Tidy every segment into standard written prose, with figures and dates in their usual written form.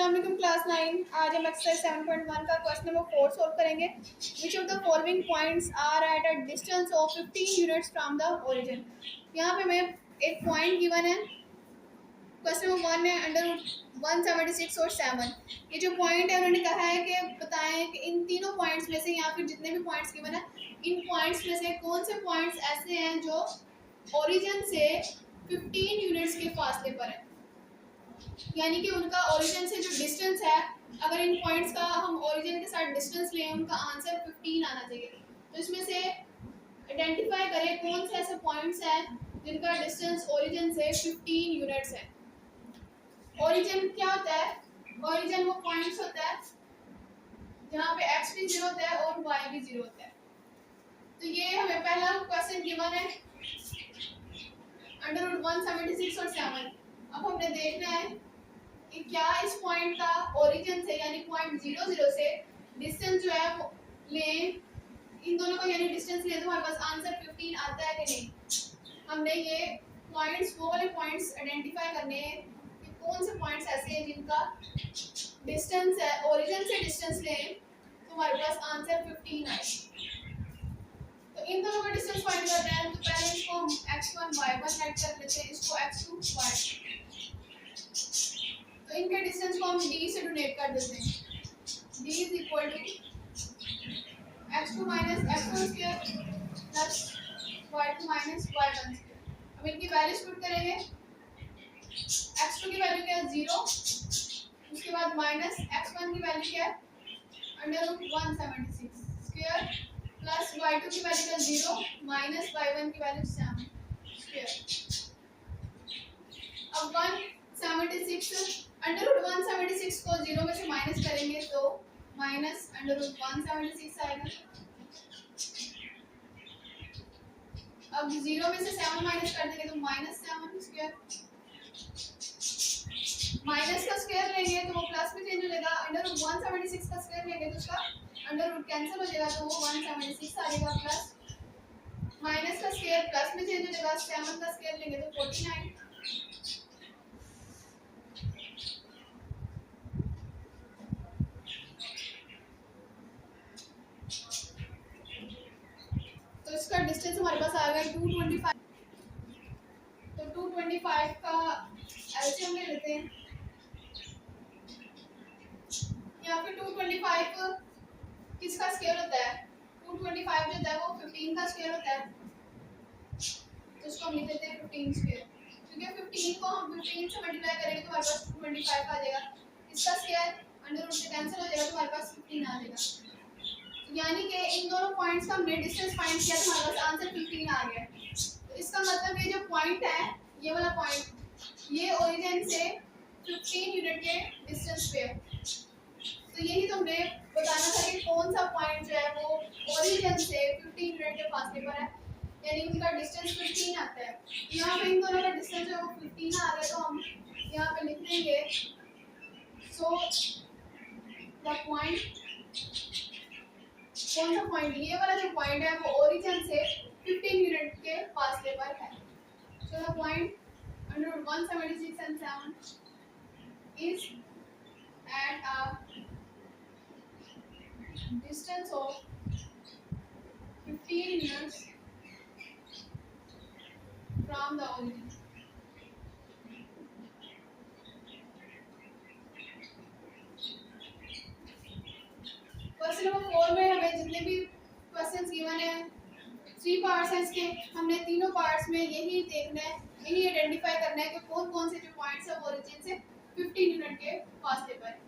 अस्सलाम वालेकुम क्लास 9। आज हम एक्सरसाइज 7.1 का क्वेश्चन नंबर 4 सॉल्व करेंगे। Which of the following points are at a distance of 15 units from the origin. यहाँ पे हमें एक पॉइंट गिवन है। क्वेश्चन नंबर 1 है अंडर 176 और 7। ये जो पॉइंट है उन्होंने कहा है कि बताएं कि इन तीनों पॉइंट्स में से या फिर जितने भी पॉइंट्स गिवन है इन पॉइंट्स में से कौन से पॉइंट्स ऐसे हैं जो ओरिजिन से 15 यूनिट्स के फासले पर है, यानी कि उनका ओरिजिन से जो डिस्टेंस है, अगर इन पॉइंट्स का हम ओरिजिन के साथ डिस्टेंस लें उनका आंसर 15 आना चाहिए। तो इसमें से आइडेंटिफाई करें कौन से ऐसे पॉइंट्स हैं जिनका डिस्टेंस ओरिजिन से 15 यूनिट्स है। ओरिजिन क्या होता है? ओरिजिन वो पॉइंट्स होता है जहाँ पे x भी 0 होता है और y भी 0 होता है। तो ये हमें पहला क्वेश्चन गिवन है अंडर रूट 176 और 7। अब हमने देखना है कि क्या इस पॉइंट का ओरिजिन से यानी पॉइंट 0 0 से डिस्टेंस जो है वो लें, इन दोनों का यानी डिस्टेंस लें तो हमारे पास आंसर 15 आता है कि नहीं। हमने ये पॉइंट्स वो वाले पॉइंट्स आइडेंटिफाई करने हैं कि कौन से पॉइंट्स ऐसे हैं जिनका डिस्टेंस है ओरिजिन से डिस्टेंस लें तो हमारे पास आंसर 15 आए। तो इन दोनों का डिस्टेंस फाइंड करना है तो पहले इसको हम x1 y1 ऐड कर लेते हैं, इसको x2 y2। तो इनके डिस्टेंस को हम d से डोनेट कर देते हैं। d is equal to x2 minus x1 square plus y2 minus y1 square. अब इनकी वैल्यूज पुट करेंगे। x2 की वैल्यू क्या है 0, उसके बाद माइनस x1 की वैल्यू क्या है under root 176 square plus y2 की वैल्यू का 0 माइनस y1 की वैल्यू 7 स्क्वायर। अब 176 अंडर रूट 176 को 0 में से माइनस करेंगे तो माइनस अंडर रूट 176 आएगा। अब 0 में से 7 माइनस कर देंगे तो माइनस 7 स्क्वायर। माइनस का स्क्वायर लेंगे तो वो प्लस में चेंज हो जाएगा। अंडर रूट 176 का स्क्वायर लेंगे तो उसका अंडर रूट कैंसिल हो जाएगा तो वो 176 आ जाएगा प्लस माइनस का स्क्वायर प्लस में चेंज हो जाएगा। 7 का स्क्वायर लेंगे तो 49। तो इसका डिस्टेंस हमारे पास आ गया 225। तो 225 का एलसीएम ले लेते हैं। यहाँ पे 225 किसका स्क्वायर होता है? 225 जो होता है वो 15 का स्क्वायर होता है, तो इसको हम लिख देते हैं 15 स्क्वायर, क्योंकि 15 को हम 15 से मल्टीप्लाई करेंगे तो हमारे पास 225 आ जाएगा। इसका स्क्वायर अंडर रूट से कैंसिल हो जाएगा तो हमारे पास 15 आ जाएगा। यानी कि इन दोनों पॉइंट्स का हमने डिस्टेंस फाइंड किया तो हमारे पास आंसर 15 आ गया। तो इसका मतलब ये जो पॉइंट है, ये वाला पॉइंट, ये ओरिजिन से 15 यूनिट के डिस्टेंस पे है। तो यही तो हमने बताना था कि कौन सा पॉइंट जो है वो ओरिजिन से 15 यूनिट के फासले पर है, यानी उनका डिस्टेंस 15 आता है। यहाँ पे इन दोनों का डिस्टेंस जो है वो 15 आ रहा है, तो हम यहाँ पे लिख देंगे सो द पॉइंट, कौन सा पॉइंट, ये वाला जो पॉइंट है वो ओरिजिन से 15 यूनिट के फासले पर है। So the point under 176 and 7 is at a distance of 15 units from the origin. Question number 4 में हमें जितने भी क्वेश्चंस गिवन है 3 पार्ट्स हैं इसके, हमने तीनों पार्ट्स में यही देखना है, यही आइडेंटिफाई करना है कि कौन कौन से जो पॉइंट्स है ओरिजिन से 15 यूनिट के फासले पर है।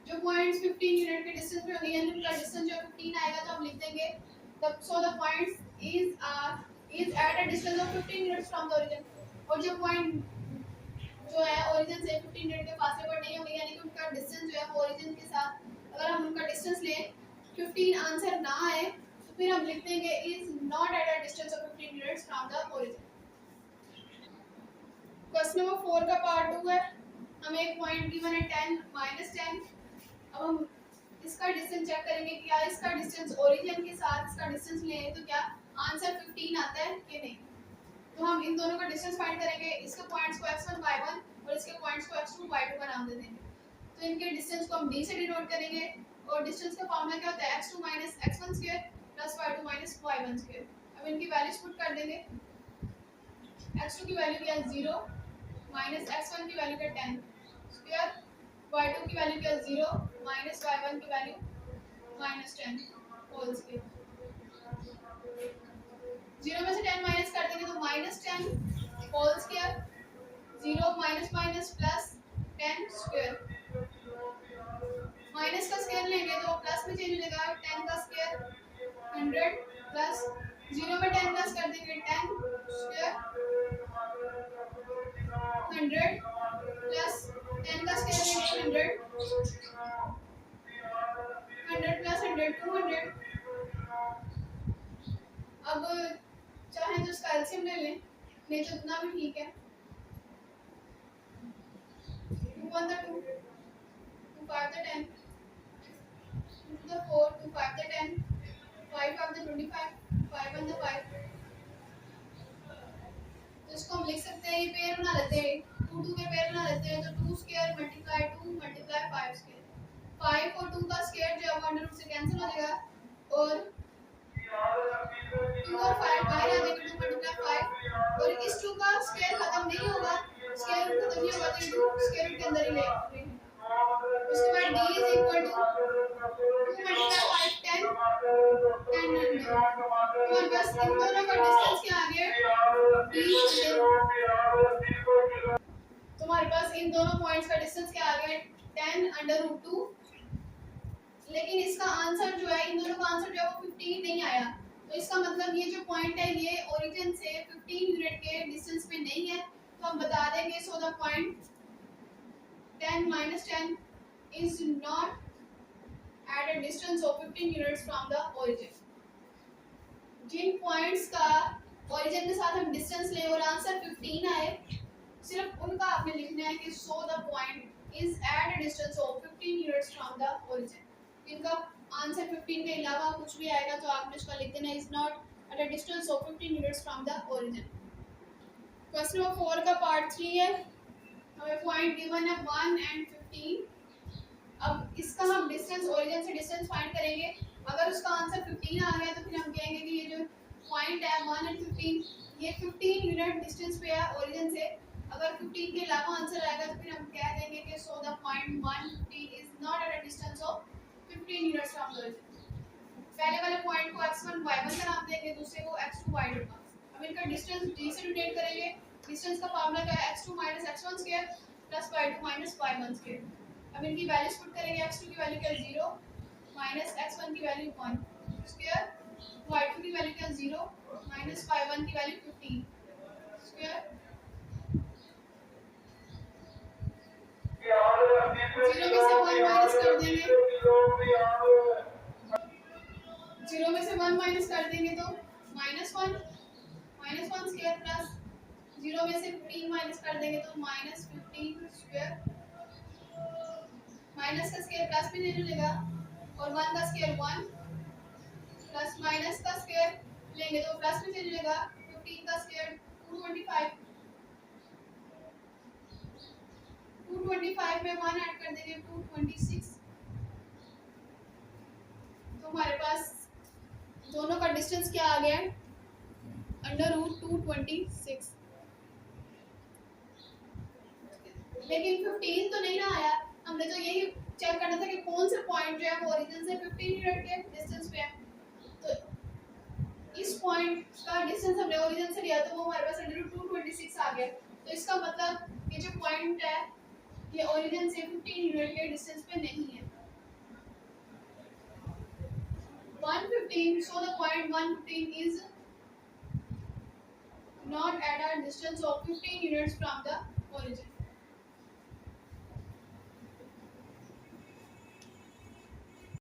जो पॉइंट्स 15 यूनिट के डिस्टेंस पे होंगे यानी उनका डिस्टेंस जो 15 आएगा तो हम लिख देंगे so the points is eight a distance of 15 units from the origin. और जो पॉइंट जो है ओरिजिन से 15 यूनिट के फासले पर नहीं होंगे यानी कि उनका डिस्टेंस जो है वो ओरिजिन के साथ, अगर हम उनका डिस्टेंस लें 15 आंसर ना आए तो फिर हम लिख देंगे is not at a distance of 15 units from the origin. Question number 4 का पार्ट 2 है। हमें एक पॉइंट गिवन है 10 माइनस 10। अब हम इसका डिस्टेंस चेक करेंगे कि क्या इसका डिस्टेंस ओरिजिन के साथ इसका डिस्टेंस लें तो क्या आंसर 15 आता है कि नहीं। तो हम इन दोनों का डिस्टेंस फाइंड करेंगे। इसके पॉइंट्स को x1 y1 और इसके पॉइंट्स को x2 y2 का नाम दे देंगे। तो इनके डिस्टेंस को हम d से डिनोट करेंगे और डिस्टेंस का फॉर्मूला क्या होता है x2 minus x1 square plus y2 minus y1 square. अब इनकी वैल्यूज पुट कर देंगे। x2 की वैल्यू क्या है 0 माइनस x1 की वैल्यू क्या 10 स्क्वायर, y2 की वैल्यू क्या 0 माइनस y1 की वैल्यू माइनस 10 होल स्क्वायर। 0 में से 10 माइनस कर देंगे तो minus 10 whole square, 0 minus minus plus 10 square. Minus का स्क्वायर लेंगे तो प्लस में चेंज हो जाएगा, 10 का स्क्वायर 100 प्लस 0 में 10 प्लस कर देंगे 10 स्क्वायर 100 प्लस 10 का स्क्वायर लेंगे 100 प्लस 100 200। अब चाहे तो इसका एलसीएम ले लें, नहीं तो उतना भी ठीक है। 2 1 2 2 5 10 2 to the 4 2 5 the 10 5 5 the 25 5 1 the 5। तो इसको हम लिख सकते हैं, ये पेयर बना लेते हैं, 2 2 के पेयर बना लेते हैं। तो 2 स्क्वायर मल्टीप्लाई 2 मल्टीप्लाई 5 स्क्वायर, 5 और 2 का स्क्वायर जो है अंडर रूट से कैंसिल हो जाएगा और 2 और 5 बाहर आ जाएंगे, 2 मल्टीप्लाई 5 और इस 2 का स्क्वायर खत्म नहीं होगा, स्क्वायर रूट खत्म नहीं होगा तो ये 2 स्क्वायर रूट के अंदर ही लेंगे। उसके बाद d is equal to 2 multiply 5 10 10 100। हमारे पास इन दोनों का डिस्टेंस क्या आ गया d। तुम्हारे पास इन दोनों पॉइंट्स का डिस्टेंस क्या आ गया 10 अंडर रूट 2। लेकिन इसका आंसर जो है, इन दोनों का आंसर जो है वो 15 नहीं आया। तो इसका मतलब ये जो पॉइंट है ये ओरिजिन से 15 यूनिट के डिस्टेंस पे नहीं है। तो हम बता देंगे so the point 10 minus 10 is not at a distance of 15 units from the origin। जिन पॉइंट्स का ओरिजिन के साथ हम डिस्टेंस लें और आंसर 15 आए, सिर्फ उनका आपने लिखना है कि so the point is eight a distance of 15 units from the origin. इनका आंसर 15 के अलावा कुछ भी आएगा तो आपने इसका लिख देना is not at a distance of 15 units from the origin. Question number 4 का पार्ट 3 है। हमें पॉइंट गिवन है 1 and 15। अब इसका हम डिस्टेंस ओरिजिन से डिस्टेंस फाइंड करेंगे। अगर उसका आंसर 15 आ गया तो फिर हम कहेंगे कि ये जो पॉइंट है 1 and 15 ये 15 यूनिट डिस्टेंस पे है ओरिजिन से। अगर 15 के अलावा आंसर आएगा तो फिर हम कह देंगे कि so the point 115 is not at a distance of 15 units from the origin. पहले वाले पॉइंट को x1 y1 का नाम देंगे, दूसरे को x2 y2 का। अब इनका डिस्टेंस d से डिनोट करेंगे। डिस्टेंस का फार्मूला क्या है x2 minus x1 square plus y2 minus y1 square. अब इनकी वैल्यूज पुट करेंगे, x2 की वैल्यू क्या 0 माइनस x1 की वैल्यू 1 स्क्वायर, y2 की वैल्यू क्या 0 माइनस y1 की वैल्यू 15 स्क्वायर। 0 में से 1 माइनस कर देंगे, 0 में से 1 माइनस कर देंगे तो -1 स्क्वायर प्लस 0 में से 15 माइनस कर देंगे तो -15 स्क्वायर। माइनस का स्क्वायर प्लस में नहीं मिलेगा और 1 का स्क्वायर 1 प्लस माइनस का स्क्वायर लेंगे तो प्लस में चेंज हो जाएगा। 15 का स्क्वायर 225 में 1 ऐड कर देंगे 226। तो हमारे पास दोनों का डिस्टेंस क्या आ गया है अंडर रूट 226। लेकिन 15 तो नहीं ना आया, हमने तो यही चेक करना था कि कौन सा पॉइंट जो है वो ओरिजिन से 15 यूनिट के डिस्टेंस पे है। तो इस पॉइंट का डिस्टेंस हमने ओरिजिन से लिया तो वो हमारे पास अंडर रूट 226 आ गया। तो इसका मतलब ये जो पॉइंट है ये ओरिजिन से 15 यूनिट के डिस्टेंस पे नहीं है। 115 so the point 115 is not at a distance of 15 units from the origin।